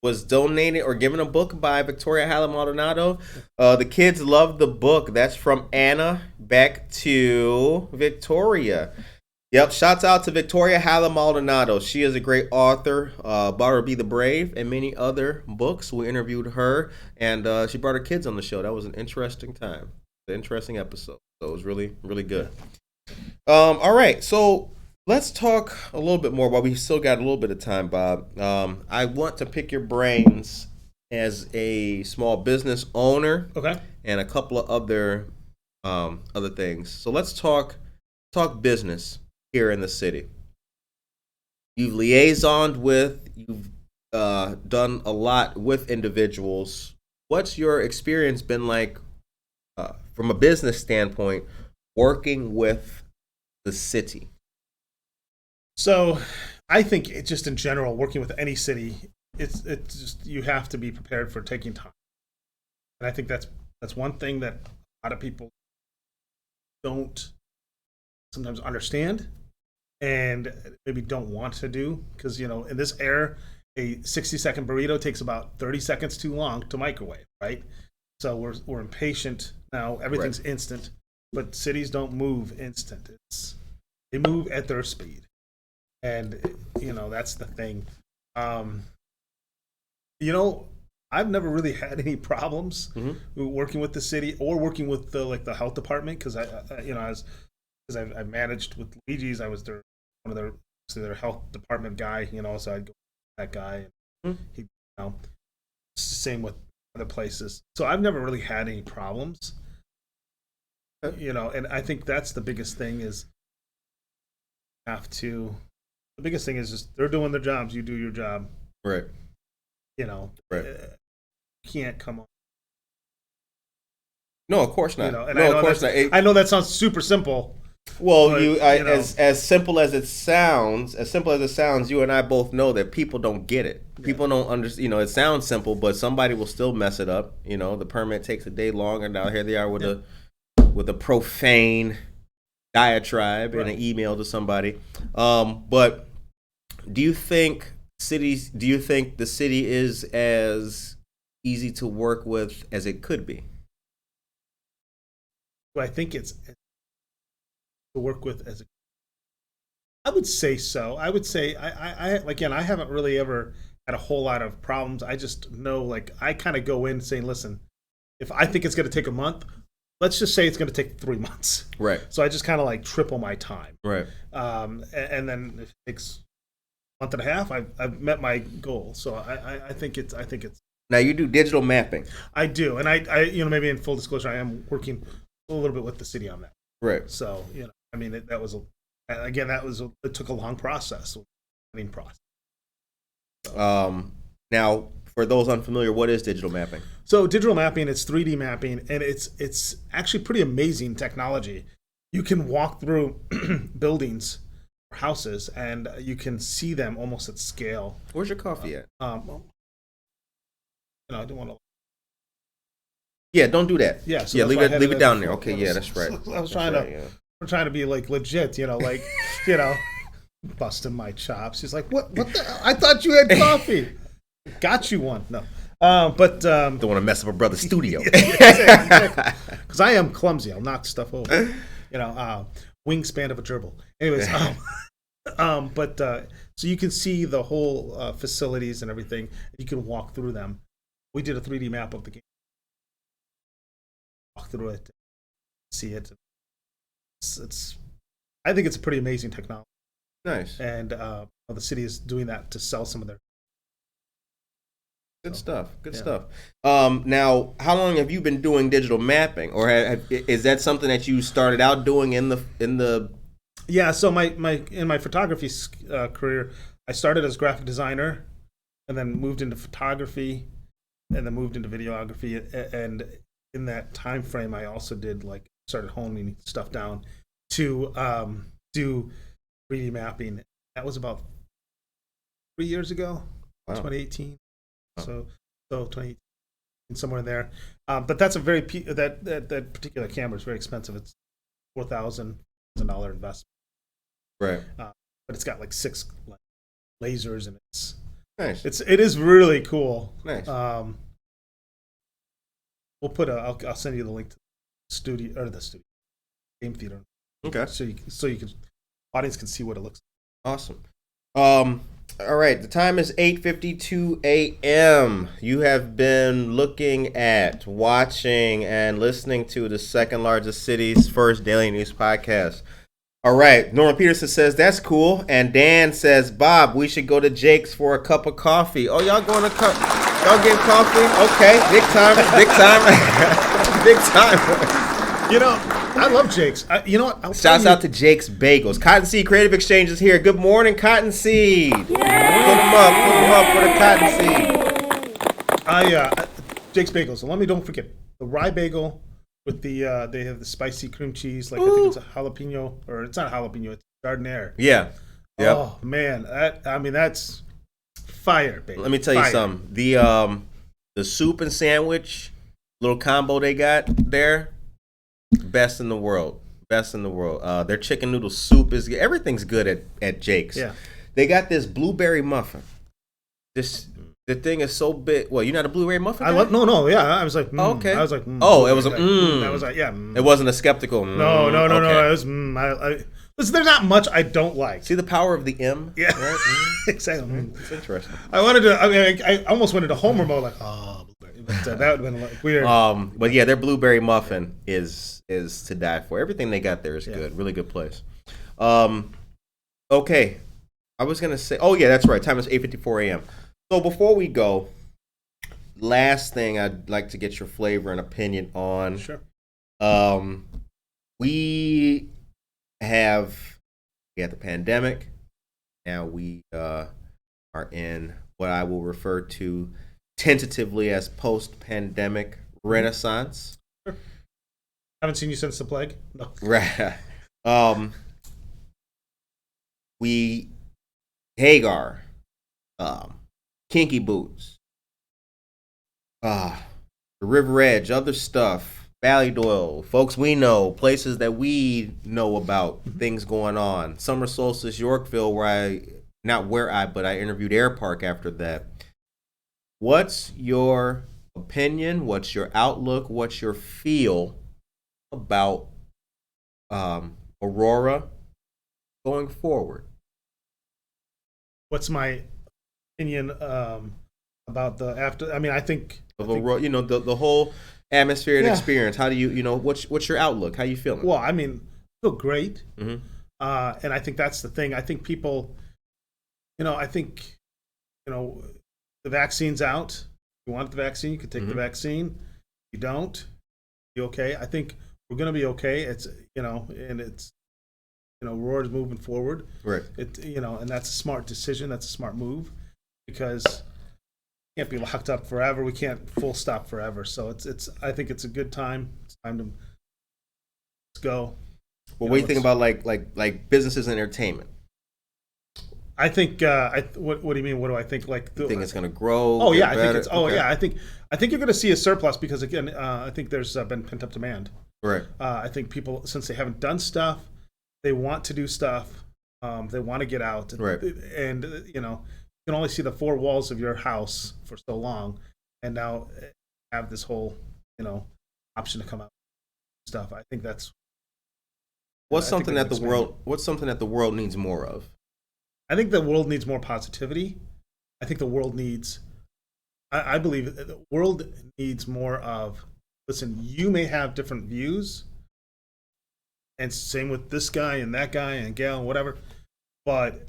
was donated or given a book by Victoria Hala Maldonado. The kids love the book. That's from Anna back to Victoria. Yep, shouts out to Victoria Hala Maldonado. She is a great author. Be the Brave and many other books. We interviewed her, and she brought her kids on the show. That was an interesting time, an interesting episode. So it was really, really good. All right, so let's talk a little bit more while we still got a little bit of time, Bob. I want to pick your brains as a small business owner, okay, and a couple of other things. So let's talk business here in the city. You've liaisoned with, you've done a lot with individuals. What's your experience been like from a business standpoint working with the city? So I think it just in general, working with any city, it's just, you have to be prepared for taking time. And I think that's one thing that a lot of people don't sometimes understand and maybe don't want to do, because in this era, a 60-second burrito takes about 30 seconds too long to microwave, right? So we're impatient now. Everything's right. Instant, but cities don't move instant. They move at their speed. And, that's the thing. I've never really had any problems working with the city or working with the health department, because I managed with Luigi's. I was one of their health department guy, so I'd go with that guy. And he, same with other places. So I've never really had any problems. And I think that's the biggest thing is the biggest thing is just they're doing their jobs, you do your job. Right. Right. You can't come on. No, of course not. Of course not. I know that sounds super simple. Well, but, as simple as it sounds, you and I both know that people don't get it. People don't understand. It sounds simple, but somebody will still mess it up. The permit takes a day longer. And now here they are with a profane diatribe and an email to somebody. But do you think the city is as easy to work with as it could be? Well, I think it's to work with as I would say so. I would say I haven't really ever had a whole lot of problems. I just know, I kind of go in saying, listen, if I think it's going to take a month, let's just say it's going to take 3 months. Right. So I just kind of triple my time. Right. And then if it takes a month and a half, I've met my goal. So I think it's Now you do digital mapping. I do, and I maybe in full disclosure, I am working a little bit with the city on that. Right. So it took a long process. Now, for those unfamiliar, what is digital mapping? So digital mapping, it's 3D mapping, and it's actually pretty amazing technology. You can walk through buildings or houses, and you can see them almost at scale. Where's your coffee at? I don't want to. Yeah, don't do that. Yeah, so yeah, leave leave it down there. Okay, yeah, that's right. I was we're trying to be like legit, busting my chops. He's like, what the hell? I thought you had coffee. Got you one. No. Don't want to mess up a brother's studio. Because I am clumsy. I'll knock stuff over. Wingspan of a gerbil. Anyways, so you can see the whole facilities and everything. You can walk through them. We did a 3D map of the game. Walk through it, see it. I think it's a pretty amazing technology. Nice. And the city is doing that to sell some of their. Good stuff. Now, how long have you been doing digital mapping, or is that something that you started out doing in the? Yeah. So in my photography career, I started as graphic designer, and then moved into photography, and then moved into videography. And in that time frame, I also started honing stuff down to do 3D mapping. That was about 3 years ago, wow. 2018. So 2018, somewhere in there. But that's a very that particular camera is very expensive. It's $4,000 investment. Right. But it's got 6 lasers, and it's nice. It is really cool. Nice. We'll put I'll send you the link to the studio game theater. Okay. So you can audience can see what it looks like. Awesome. All right, the time is 8:52 a.m. You have been looking at, watching, and listening to the second largest city's first daily news podcast. All right, Norman Peterson says that's cool, and Dan says, Bob, we should go to Jake's for a cup of coffee. Oh, y'all going to y'all getting coffee? Okay, big time. Big time. I love Jake's. You know what? Shouts out to Jake's Bagels. Cottonseed Creative Exchange is here. Good morning, Cottonseed. Put them up for the Cottonseed. Jake's Bagels. So don't forget the rye bagel with they have the spicy cream cheese. I think it's a jalapeno, or it's not jalapeno. It's giardiniera. Yeah. Yep. Oh man, that's fire, baby. Let me tell you something. The soup and sandwich little combo they got there. Best in the world. Their chicken noodle soup everything's good at Jake's. Yeah. They got this blueberry muffin. The thing is so big. Well, you're not a blueberry muffin guy? No. Yeah, I was like, okay. I was like, oh, it was a I was like, yeah. It wasn't a skeptical. No. It was. Listen, there's not much I don't like. See the power of the M. Yeah, right? Exactly. It's interesting. I almost went into Homer mode, like, blueberry. But that would have been weird. But yeah, their blueberry muffin is to die for. Everything they got there is good. Really good place. Okay. I was gonna say. Oh yeah, that's right. Time is 8:54 a.m. So before we go, last thing I'd like to get your flavor and opinion on. Sure. We had the pandemic. Now we are in what I will refer to tentatively as post-pandemic renaissance. Sure. Haven't seen you since the plague. No. Right. Hagar, Kinky Boots, the River Edge, other stuff, Valley Doyle, folks we know, places that we know about, things going on. Summer Solstice, Yorkville, but I interviewed Air Park after that. What's your opinion? What's your outlook? What's your feel about Aurora going forward? What's my opinion about the after? I mean, I think Aurora, the whole atmosphere and experience. How do you what's your outlook? How you feeling? Well, I mean, I feel great, mm-hmm. And I think that's the thing. I think people, the vaccine's out. you want the vaccine, you can take the vaccine. If you don't, you okay. I think we're going to be okay. It's, and it's, Aurora's moving forward. Right. And that's a smart decision. That's a smart move because we can't be locked up forever. We can't full stop forever. So I think it's a good time. It's time to let's go. Well, what do you think about like businesses and entertainment? I think. What do you mean? What do I think? Like, You think it's going to grow? Oh yeah, I better? think it's. Oh Okay. yeah, I think you're going to see a surplus because again, I think there's been pent up demand. Right. I think people, since they haven't done stuff, they want to do stuff. They want to get out. Right. And you can only see the four walls of your house for so long, and now have this whole option to come out and stuff. I think that's. What's I think something they that the can world? expand What's something that the world needs more of? I think the world needs more positivity. I think the world needs. I believe the world needs more of. Listen, you may have different views, and same with this guy and that guy and gal and whatever, but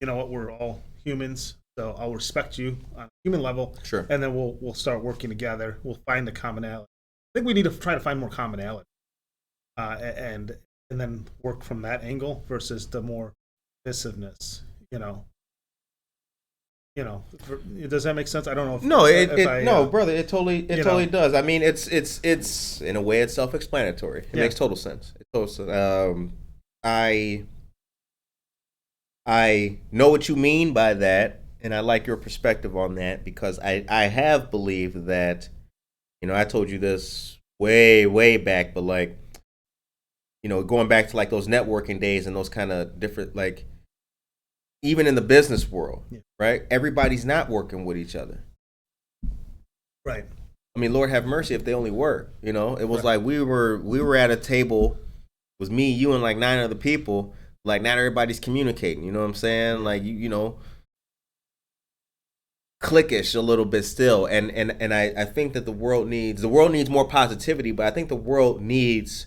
you know what? We're all humans, so I'll respect you on a human level. Sure. And then we'll start working together. We'll find the commonality. I think we need to try to find more commonality, and then work from that angle versus the more divisiveness. Does that make sense? I don't know. No, brother, it totally does. I mean, it's in a way it's self-explanatory. It makes total sense. I know what you mean by that, and I like your perspective on that because I have believed that, I told you this way back, but like, going back to like those networking days and those kind of different, like, even in the business world, right? Everybody's not working with each other. Right. I mean, Lord have mercy if they only were, It was like we were at a table, it was me, you, and like 9 other people. Like, not everybody's communicating, you know what I'm saying? Like, cliquish a little bit still. And I think that the world needs more positivity, but I think the world needs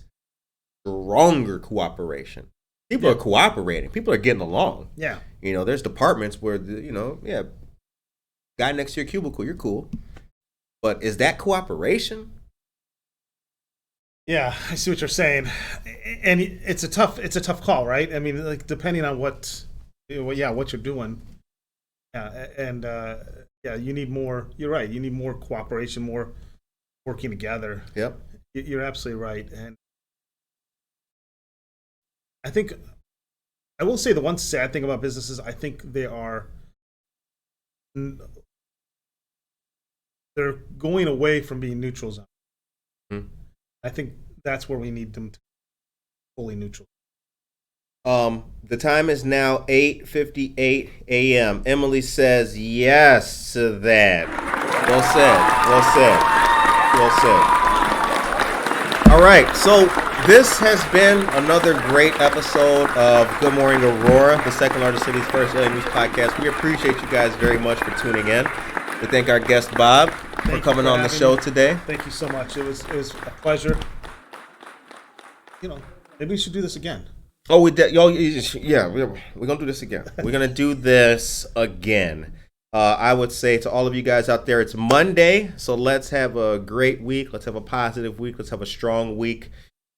stronger cooperation. People are cooperating. People are getting along. Yeah. There's departments where, guy next to your cubicle, you're cool. But is that cooperation? Yeah, I see what you're saying. And it's a tough call, right? I mean, like, depending on what you're doing. Yeah, and you need more. You're right. You need more cooperation, more working together. Yep. You're absolutely right. And I think I will say the one sad thing about businesses, I think they're going away from being neutral zone. Mm-hmm. I think that's where we need them to be fully neutral. The time is now 8:58 a.m. Emily says yes to that. Well said. All right, so this has been another great episode of Good Morning Aurora, the second largest city's first daily news podcast. We appreciate you guys very much for tuning in. We thank our guest Bob for coming on the show today. Thank you so much. It was a pleasure. Maybe we should do this again. Oh, we're gonna do this again. We're gonna do this again. I would say to all of you guys out there, it's Monday, so let's have a great week. Let's have a positive week. Let's have a strong week.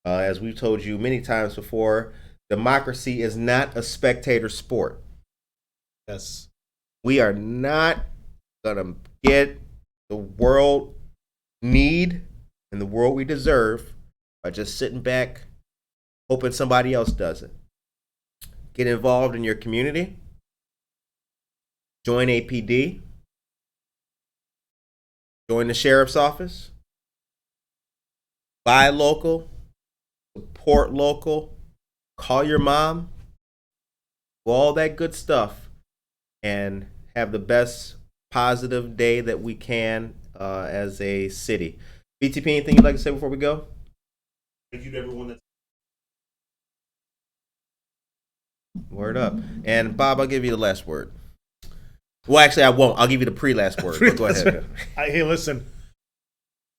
As we've told you many times before, democracy is not a spectator sport. Yes. We are not gonna get the world need and the world we deserve by just sitting back hoping somebody else does it. Get involved in your community. Join APD. Join the sheriff's office. Buy local. Support local. Call your mom. Do all that good stuff. And have the best positive day that we can as a city. BTP, anything you'd like to say before we go? Thank you to everyone that's Word up. And Bob, I'll give you the last word. Well, actually, I won't. I'll give you the pre-last word. But go ahead. Hey, listen.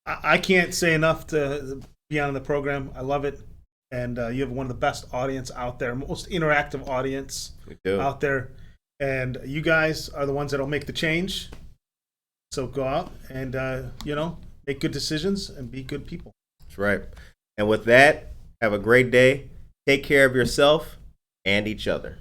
I can't say enough to be on the program. I love it. And you have one of the best audience out there, most interactive audience out there. And you guys are the ones that'll make the change. So go out and make good decisions and be good people. That's right. And with that, have a great day. Take care of yourself and each other.